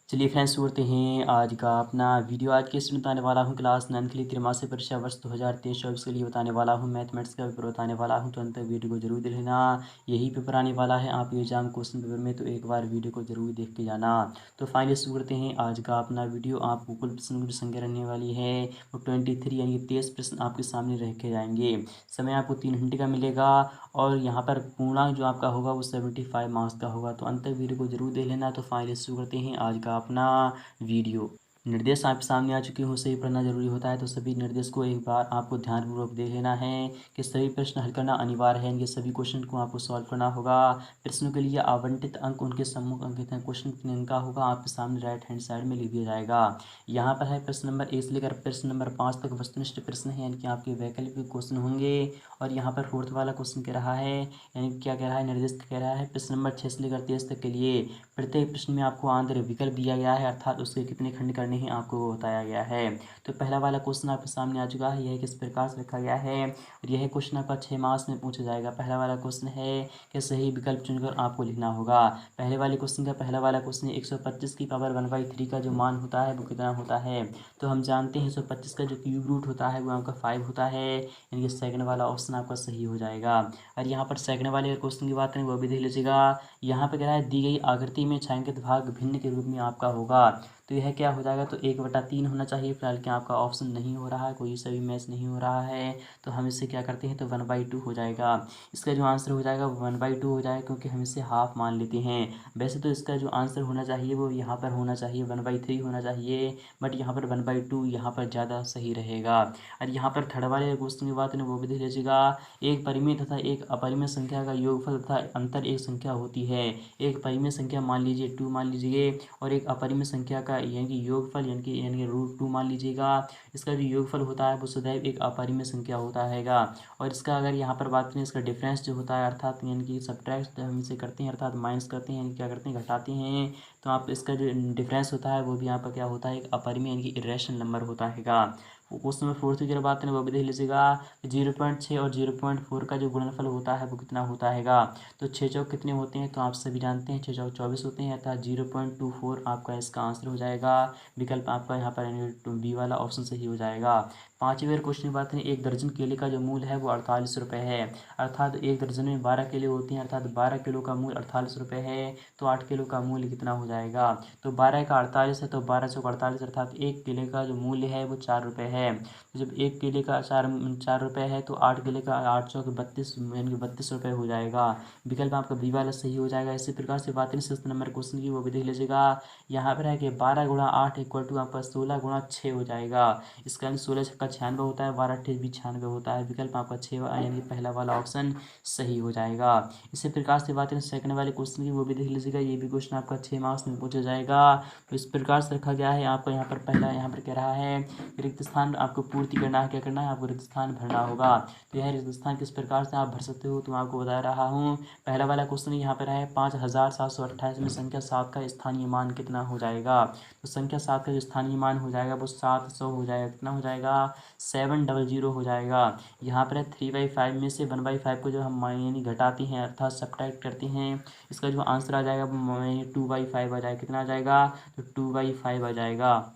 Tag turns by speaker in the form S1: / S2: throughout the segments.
S1: चलिए फ्रेंड्स, शुरू हैं आज का अपना वीडियो। आज के इसमें बताने वाला हूँ क्लास 9 के लिए त्रैमासिक परीक्षा वर्ष 2023-24 के लिए बताने वाला हूँ। मैथमेटिक्स का पेपर बताने वाला हूँ, तो अंत तक वीडियो को जरूर देख लेना। यही पेपर आने वाला है आप एग्जाम क्वेश्चन पेपर में, तो एक बार वीडियो को जरूर देख के जाना। तो फाइनली शुरू करते हैं आज का अपना वीडियो। आपको कुल प्रश्न की संख्या रहने वाली है वो 23 यानी कि 23 प्रश्न आपके सामने रखे जाएंगे। समय आपको 3 घंटे का मिलेगा और यहाँ पर पूर्णांक जो आपका होगा वो 75 मार्क्स का होगा। तो अंत तक वीडियो को जरूर देख लेना। तो फाइनली शुरू करते हैं आज का अपना वीडियो। निर्देश आपके सामने आ चुके हों, सही पढ़ना जरूरी होता है, तो सभी निर्देश को एक बार आपको ध्यानपूर्वक देख लेना है कि सभी प्रश्न हल करना अनिवार्य है। इनके सभी क्वेश्चन को आपको सॉल्व करना होगा। प्रश्नों के लिए आवंटित अंक उनके सम्मुख अंकित हैं। क्वेश्चन कितने अंक का होगा आपके सामने राइट हैंड साइड में लिख दिया जाएगा। यहाँ पर है प्रश्न नंबर 1 से लेकर प्रश्न नंबर 5 तक वस्तुनिष्ठ प्रश्न है, यानी कि आपके वैकल्पिक क्वेश्चन होंगे। और यहाँ पर फोर्थ वाला क्वेश्चन कह रहा है, यानी क्या कह रहा है, निर्देश कह रहा है प्रश्न नंबर 6 से लेकर 23 तक के लिए प्रत्येक प्रश्न में आपको आंतरिक विकल्प दिया गया है, अर्थात उसके कितने खंड करने हैं आपको वो बताया गया है। तो पहला वाला क्वेश्चन आपके सामने आ चुका है, यह किस प्रकार से रखा गया है और यह क्वेश्चन आपका 6 मार्क्स में पूछा जाएगा। पहला वाला क्वेश्चन है कि सही विकल्प चुनकर आपको लिखना होगा। पहले वाले क्वेश्चन का पहला वाला क्वेश्चन 125 की पावर 1/3 का जो मान होता है वो कितना होता है। तो हम जानते हैं 125 का जो क्यूब रूट होता है वो आपका 5 होता है, यानी कि सेकंड वाला ऑप्शन आपका सही हो जाएगा। और यहाँ पर सेकंड वाले क्वेश्चन की बात करें वो भी देख लीजिएगा। यहाँ पे कह रहा है दी गई आकृति में छायांकित भाग भिन्न के रूप में आपका होगा, तो यह क्या हो जाएगा, तो 1/3 होना चाहिए। फिलहाल क्या आपका ऑप्शन नहीं हो रहा है, कोई सा भी मैच नहीं हो रहा है, तो हम इसे क्या करते हैं, तो 1/2 हो जाएगा। इसका जो आंसर हो जाएगा वो 1/2 हो जाएगा, क्योंकि हम इसे हाफ मान लेते हैं। वैसे तो इसका जो आंसर होना चाहिए वो यहाँ पर होना चाहिए 1/3 होना चाहिए, बट यहाँ पर 1/2 यहाँ पर ज़्यादा सही रहेगा। और यहाँ पर थर्ड वाले क्वेश्चन की बात है वो भी देख लीजिएगा। एक परिमित तथा एक अपरिमित संख्या का योगफल तथा अंतर एक संख्या होती है। एक परिमित संख्या मान लीजिए 2 मान लीजिए, और एक अपरिमित संख्या का यानी कि योगफल यानी कि √2 मान लीजिएगा। इसका जो योगफल होता है वो सदैव एक अपरिमित संख्या होता हैगा। और इसका अगर यहाँ पर बात करें, इसका डिफरेंस जो होता है, अर्थात यानी कि सब्ट्रैक्ट हम इसे करते हैं, अर्थात माइनस करते हैं, यानी क्या करते हैं, घटाते हैं, तो आप इसका जो डिफरेंस होता है वो भी यहाँ पर क्या होता है, एक अपरिमेय यानी कि इरेशनल नंबर होता हैगा। क्वेश्चन नंबर 4 की अगर बात करें वो भी देख लीजिएगा। 0.6 और 0.4 का जो गुणनफल होता है वो कितना होता हैगा। तो 6 चौक कितने होते हैं, तो आप सभी जानते हैं 6 चौक 24 होते हैं, अर्थात 0.24 आपका इसका आंसर हो जाएगा। विकल्प आपका यहाँ पर बी वाला ऑप्शन सही हो जाएगा। पाँचवें क्वेश्चन की बात करें, एक दर्जन केले का जो मूल है वो 48 रुपये है, अर्थात एक दर्जन में 12 केले होते हैं, अर्थात 12 किलो का मूल 48 रुपये है, तो 8 किलो का मूल्य कितना हो जाएगा। तो 12 का 48 है, तो 12 चौक 48, अर्थात एक केले का जो मूल्य है वो 4 रुपये है। तो जब एक केले का 4 रुपये है, तो 8 केले का 8 चौक 32 यानी कि 32 रुपये हो जाएगा। विकल्प आपका बी वाला सही हो जाएगा। इसी प्रकार से बात करें 6 नंबर क्वेश्चन की, वो भी देख लीजिएगा। यहाँ पर है कि 12 गुणा 8 इक्वल टू आपका 16 गुणा 6 हो जाएगा। इसका 16 छक्का 96 होता है, 12 अट्ठे भी 96 होता है। विकल्प आपका 6 यानी कि पहला वाला ऑप्शन सही हो जाएगा। इसी प्रकार से बात करें सेकंड वाले क्वेश्चन की, वो भी देख लीजिएगा। ये भी क्वेश्चन आपका 6 मार्क्स में पूछा जाएगा। तो इस प्रकार से रखा गया है आपका। यहाँ पर पहला यहाँ पर कह रहा है रिक्त स्थान आपको पूर्ति करना है, क्या करना है, आपको रिक्त स्थान भरना होगा। तो यह रिक्त स्थान किस प्रकार से आप भर सकते हो, तो मैं आपको बता रहा हूँ। पहला वाला क्वेश्चन यहाँ पर है 5728 में संख्या 7 का स्थानीय मान कितना हो जाएगा। तो संख्या 7 का जो स्थानीय मान हो जाएगा वो 700 हो जाएगा। कितना हो जाएगा, 700 हो जाएगा। यहाँ पर है 3/5 में से 1/5 को जो हम यानी घटाते हैं, अर्थात सब्ट्रैक्ट करते हैं, इसका जो आंसर आ जाएगा वो 2/5 आ जाएगा। कितना आ जाएगा, तो 2/5 आ जाएगा।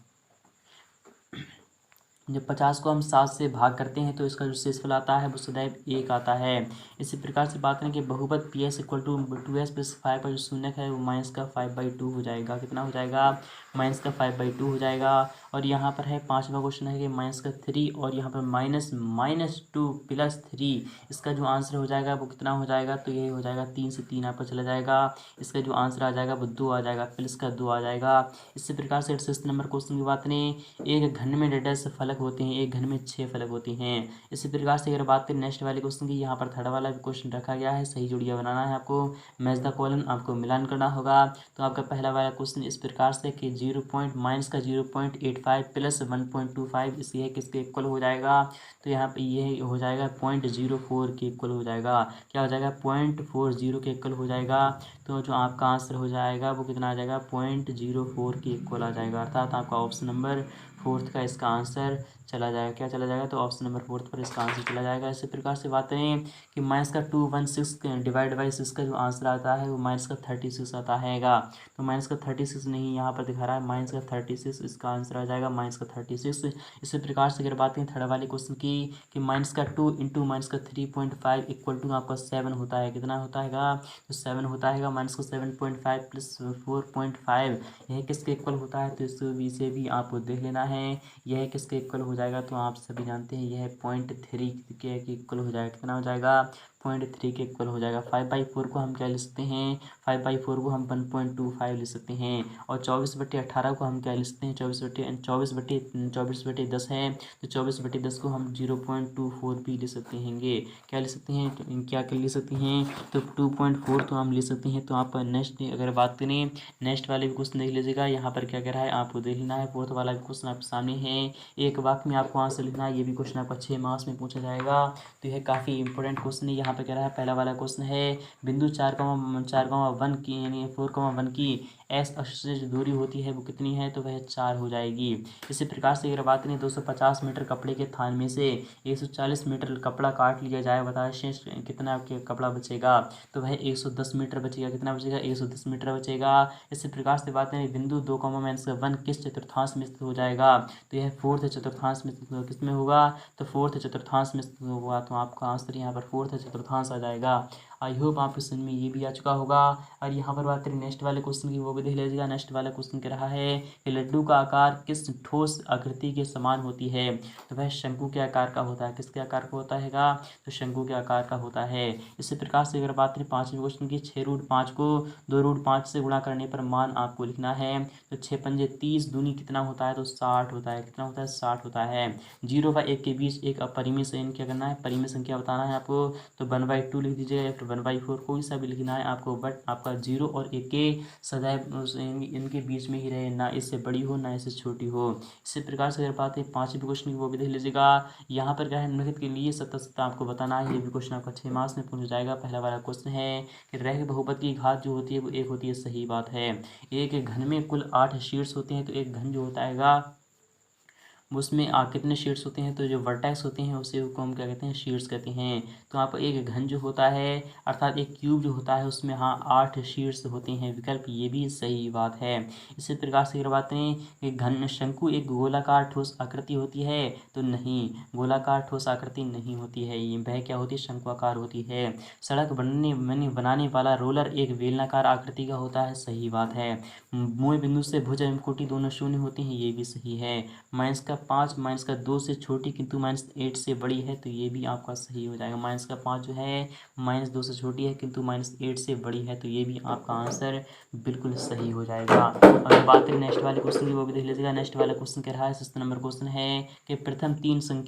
S1: जब 50 को हम 7 से भाग करते हैं तो इसका जो शेषफल आता है वो सदैव 1 आता है। इसी प्रकार से बात करें कि बहुपद P S equal to 2s + 5 का जो शून्यक है वो माइनस का 5/2 हो जाएगा। कितना हो जाएगा, माइनस का 5/2 हो जाएगा। और यहाँ पर है पाँचवा क्वेश्चन है कि माइनस का 3 और यहाँ पर -2 + 3, इसका जो आंसर हो जाएगा वो कितना हो जाएगा, तो ये हो जाएगा 3 से 3 आपका चला जाएगा। इसका जो आंसर आ जाएगा वो 2 आ जाएगा, प्लस का 2 आ जाएगा। इसी प्रकार से 6 नंबर क्वेश्चन की बात करें, एक घन में डेढ़ फलक होते हैं, एक घन में 6 फलक होते हैं। इसी प्रकार से अगर बात करें नेक्स्ट वाले क्वेश्चन की, यहाँ पर थर्ड वाला क्वेश्चन रखा गया है, सही जोड़ियाँ बनाना है आपको, मैच द कॉलम आपको मिलान करना होगा। तो आपका पहला वाला क्वेश्चन इस प्रकार से कि -0.85 + 1.25 इसलिए किसके इक्वल हो जाएगा, तो यहाँ पे ये हो जाएगा 0.04 के इक्वल हो जाएगा। क्या हो जाएगा, 0.40 के इक्वल हो जाएगा। तो जो आपका आंसर हो जाएगा वो कितना आ जाएगा, 0.04 के इक्वल आ जाएगा, अर्थात आपका ऑप्शन नंबर 4 का इसका आंसर चला जाएगा। क्या चला जाएगा, तो ऑप्शन नंबर 4 पर इसका आंसर चला जाएगा। इसी प्रकार से बात करें कि माइनस का 216 डिवाइड बाई 6 का जो आंसर आता है वो माइनस का 36 आता हैगा। तो माइनस का 36 नहीं यहाँ पर दिखा रहा है -36, इसका आंसर आ जाएगा -36। इसी प्रकार से अगर बात करें थर्ड वाले क्वेश्चन की कि -2 इंटू -3.5 इक्वल टू आपका 7 होता है, कितना होता है तो 7 होता है -7.5 प्लस 4.5 यह किसके इक्वल होता है, तो इसे भी आपको देख लेना है। यह किसके इक्वल हो जाएगा, तो आप सभी जानते हैं यह 0.3 के इक्वल हो जाएगा, कितना हो जाएगा 0.3 के इक्वल हो जाएगा। 5/4 को हम क्या लिख सकते हैं, 5/4 को हम 1.25 लिख सकते हैं। और 24/18 को हम क्या लिख सकते हैं, 24/10 है, तो 24/10 को हम 0.24 भी लिख सकते हैं। क्या लिख सकते हैं, तो क्या लिख सकते हैं, तो 2.4 तो हम लिख सकते हैं। तो आप नेक्स्ट अगर बात करें नेक्स्ट वाले भी क्वेश्चन देख लीजिएगा, यहाँ पर क्या कह रहा है आपको देख लेना है। फोर्थ वाला भी क्वेश्चन आपके सामने है, एक वाक्य में आपको आंसर लिखना है। ये भी क्वेश्चन आपका 6 मार्क्स में पूछा जाएगा, तो यह काफ़ी इंपॉर्टेंट क्वेश्चन है। यहाँ पर कह रहा है पहला वाला क्वेश्चन है बिंदु 4,1 की यानी 4,1 की एस अक्ष से जो दूरी होती है वो कितनी है, तो वह 4 हो जाएगी। इसी प्रकार से अगर बात करें 250 मीटर कपड़े के थान में से 140 मीटर कपड़ा काट लिया जाए, बताए शेष कितना कपड़ा बचेगा, तो वह 110 मीटर बचेगा, कितना बचेगा 110 मीटर बचेगा। इसी प्रकार से बात करें बिंदु 2,1 किस चतुर्थांश में स्थित हो जाएगा, तो यह फोर्थ चतुर्थांश में किस में होगा, तो फोर्थ चतुर्थांश में स्थित होगा। तो आपका आंसर यहाँ पर फोर्थ चतुर्थांश आ जाएगा। आई होप आपके समझ में ये भी आ चुका होगा। और यहाँ पर बात करें नेक्स्ट वाले क्वेश्चन की, वो भी देख लीजिएगा। नेक्स्ट वाला क्वेश्चन कह रहा है कि लड्डू का आकार किस ठोस आकृति के समान होती है, तो वह शंकु के आकार का होता है, किसके आकार का होता है, तो शंकु के आकार का होता है। इसी प्रकार से अगर बात करें पाँचवें क्वेश्चन की, 6√5 को 2√5 से गुणा करने पर मान आपको लिखना है, तो 6×5 30 दूनी कितना होता है, तो 60 होता है, कितना होता है 60 होता है। 0 व 1 के बीच एक अपरिमेय संख्या क्या करना है, परिमेय संख्या बताना है आपको, तो 1/2 लिख दीजिएगा या फिर 1/4 कोई सा भी लिखना है आपको, बट आपका 0 और 1 के सदैव इनके बीच में ही रहे, ना इससे बड़ी हो ना इससे छोटी हो। इसी प्रकार से अगर बात है पाँचवें क्वेश्चन की, वो भी देख लीजिएगा। यहाँ पर क्या है निम्नलिखित के लिए सत्ता आपको बताना है। ये भी क्वेश्चन आपका 6 मार्क्स में पूछ जाएगा। पहला वाला क्वेश्चन है कि रैखिक बहुपद की घात जो होती है वो 1 होती है, सही बात है। एक घन में कुल 8 शीर्ष होते हैं, तो एक घन जो होता है उसमें कितने शीट्स होते हैं, तो जो वर्टेक्स होते हैं उसे को हम क्या कहते हैं, शीट्स कहते हैं। तो आप एक घन जो होता है अर्थात एक क्यूब जो होता है उसमें 8 शीट्स होते हैं, विकल्प ये भी सही बात है। इसी प्रकार से अगर बात करें कि घन शंकु एक गोलाकार ठोस आकृति होती है, तो नहीं, गोलाकार ठोस आकृति नहीं होती है, ये वह क्या होती है, शंकुआकार होती है। सड़क बनाने वाला रोलर एक बेलनाकार आकृति का होता है, सही बात है। मूल बिंदु से भुज एवं कोटि दोनों शून्य होते हैं, ये भी सही है। -5 -2 से छोटी किंतु -8 से बड़ी है, तो ये भी आपका सही हो जाएगा। -5 जो है -2 से छोटी है किंतु -8 से बड़ी है, तो ये भी आपका आंसर बिल्कुल सही हो जाएगा। अगर बात करें नेक्स्ट वाले क्वेश्चन की, वो भी देख लीजिएगा। नेक्स्ट वाला क्वेश्चन कह रहा है 6 नंबर क्वेश्चन है कि प्रथम 3 सम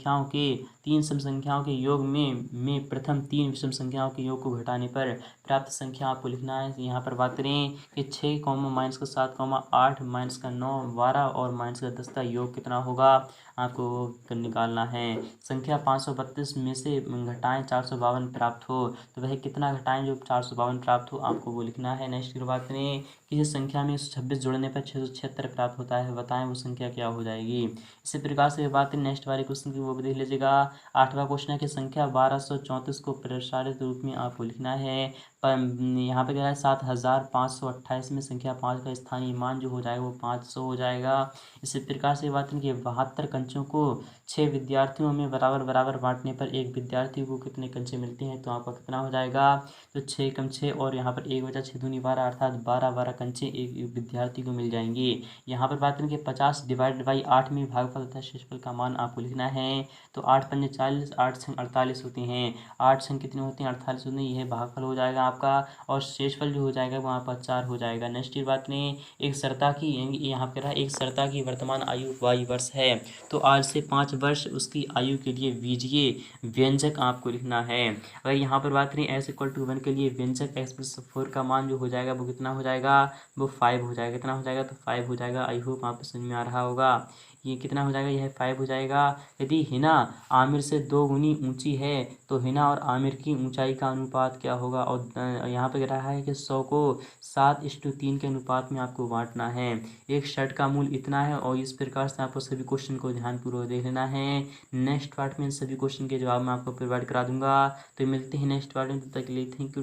S1: संख्याओं के योग में प्रथम 3 विषम संख्याओं के योग को घटाने पर प्राप्त संख्या आपको लिखना है। यहाँ पर बात करें कि 6, -7, 8, -9, 12 और -10 का योग कितना होगा, आपको निकालना है। संख्या 532 में से घटाएं 452 प्राप्त हो, तो वह कितना घटाएं जो 452 प्राप्त हो, आपको वो लिखना है। नेक्स्ट की बात करें किसी संख्या में 126 जोड़ने पर 676 प्राप्त होता है, बताएं वो संख्या क्या हो जाएगी। इसी प्रकार से बात करें नेक्स्ट वाले क्वेश्चन की, वो भी देख लीजिएगा। 8वां क्वेश्चन है कि संख्या 1234 को प्रसारित रूप में आपको लिखना है। पर यहाँ पे क्या है 7528 में संख्या 5 का स्थानीय मान जो हो जाएगा वो 500 हो जाएगा। इसी प्रकार से बात करें कि 72 कंचों को 6 विद्यार्थियों में बराबर बराबर बांटने पर एक विद्यार्थी को कितने कंचे मिलते हैं, तो आपका कितना हो जाएगा, तो 6 × 6 और यहाँ पर 1 बचा 6 दूनी 12 अर्थात 12 कंचे एक विद्यार्थी को मिल जाएंगे। यहाँ पर बात करें कि 50 / 8 में भागफल तथा शेषफल का मान आपको लिखना है। तो 8 × 5 = 40, 8 × 48 होते हैं, 8 संग कितने होते हैं 48 होते हैं, यह भागफल हो जाएगा आपका। और शेषफल जो हो जाएगा वहाँ पर 4 हो जाएगा। नेक्स्ट की बात करें एक सरता की, यहाँ पर एक सरता की वर्तमान आयु 22 वर्ष है, तो आज से 5 वर्ष उसकी आयु के लिए बीजीय व्यंजक आपको लिखना है। अगर यहाँ पर बात करें s = 1 के लिए व्यंजक x+4 का मान जो हो जाएगा वो कितना हो जाएगा, वो 5 हो जाएगा, कितना हो जाएगा, तो 5 हो जाएगा। आई होप आपको समझ में आ रहा होगा। ये कितना हो जाएगा, यह 5 हो जाएगा। यदि हिना आमिर से 2 गुनी ऊंची है तो हिना और आमिर की ऊंचाई का अनुपात क्या होगा। और यहाँ पे कह रहा है कि 100 को 7:3 के अनुपात में आपको बांटना है। एक शर्ट का मूल्य इतना है। और इस प्रकार से आपको सभी क्वेश्चन को ध्यानपूर्वक देख लेना है। नेक्स्ट पार्ट में सभी क्वेश्चन के जवाब मैं आपको प्रोवाइड करा दूंगा। तो मिलते हैं नेक्स्ट पार्ट में, तब तक के लिए थैंक यू।